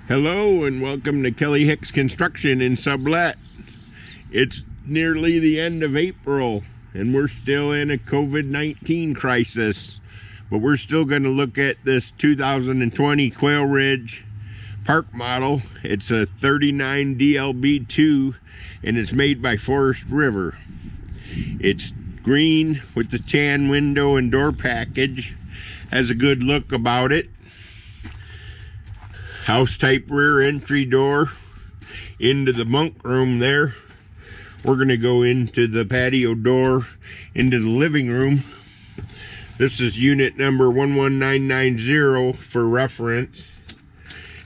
Hello and welcome to Kelly Hicks Construction in Sublet. It's nearly the end of April and we're still in a COVID-19 crisis, but we're still going to look at this 2020 Quailridge park model. It's a 39DLB2 and it's made by Forest River. It's green with the tan window and door package. Has a good look about it. House type rear entry door into the bunk room there. We're going to go into the patio door into the living room. This is unit number 11990 for reference.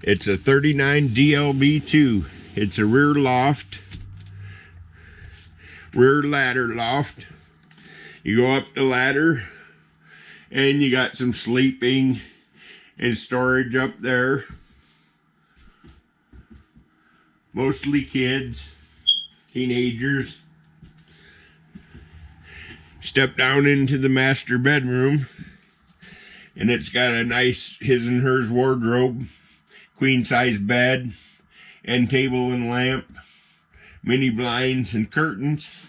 It's a 39DLB2. It's a rear loft, rear ladder loft. You go up the ladder and you got some sleeping and storage up there. Mostly kids, teenagers. Step down into the master bedroom and it's got a nice his and hers wardrobe, queen size bed, end table and lamp, mini blinds and curtains.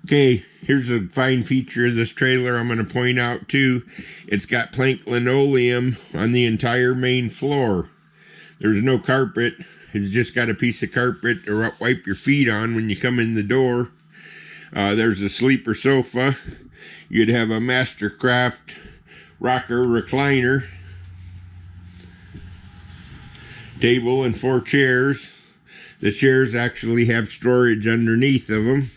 Okay, here's a fine feature of this trailer I'm going to point out too. It's got plank linoleum on the entire main floor. There's no carpet. It's just got a piece of carpet to wipe your feet on when you come in the door. There's a sleeper sofa. You'd have a Mastercraft rocker recliner. Table and 4 chairs. The chairs actually have storage underneath of them,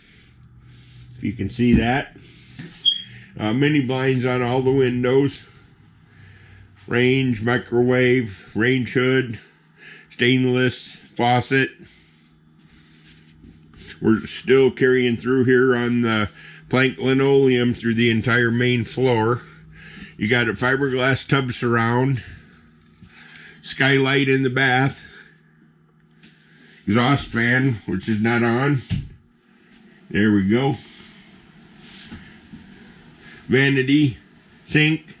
if you can see that. Mini blinds on all the windows. Range, microwave, range hood, stainless faucet. We're still carrying through here on the plank linoleum through the entire main floor. You got a fiberglass tub surround, skylight in the bath, exhaust fan, which is not on. There we go. Vanity sink.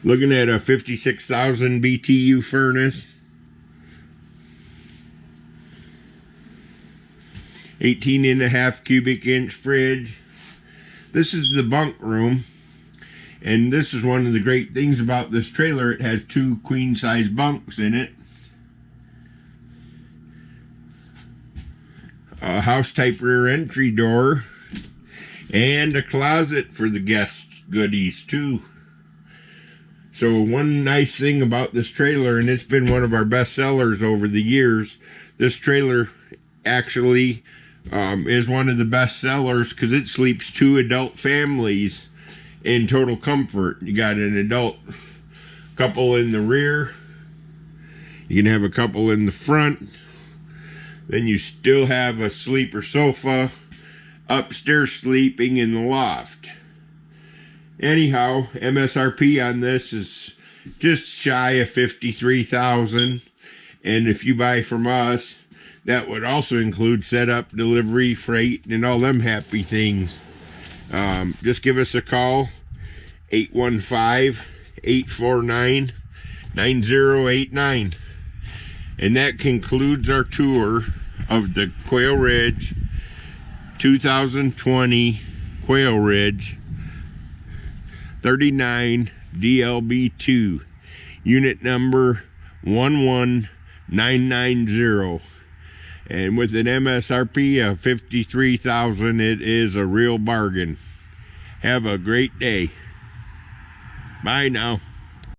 Looking at a 56,000 BTU furnace. 18.5 cubic inch fridge. This is the bunk room. And this is one of the great things about this trailer. It has 2 queen size bunks in it. A house type rear entry door. And a closet for the guest goodies too. So one nice thing about this trailer, and it's been one of our best sellers over the years, this trailer actually is one of the best sellers because it sleeps 2 adult families in total comfort. You got an adult couple in the rear. You can have a couple in the front. Then you still have a sleeper sofa upstairs sleeping in the loft. Anyhow, MSRP on this is just shy of $53,000, and if you buy from us, that would also include setup, delivery, freight, and all them happy things. Just give us a call, 815-849-9089. And that concludes our tour of the Quailridge 2020 Quailridge 39DLB2, unit number 11990, and with an MSRP of $53,000, it is a real bargain. Have a great day. Bye now.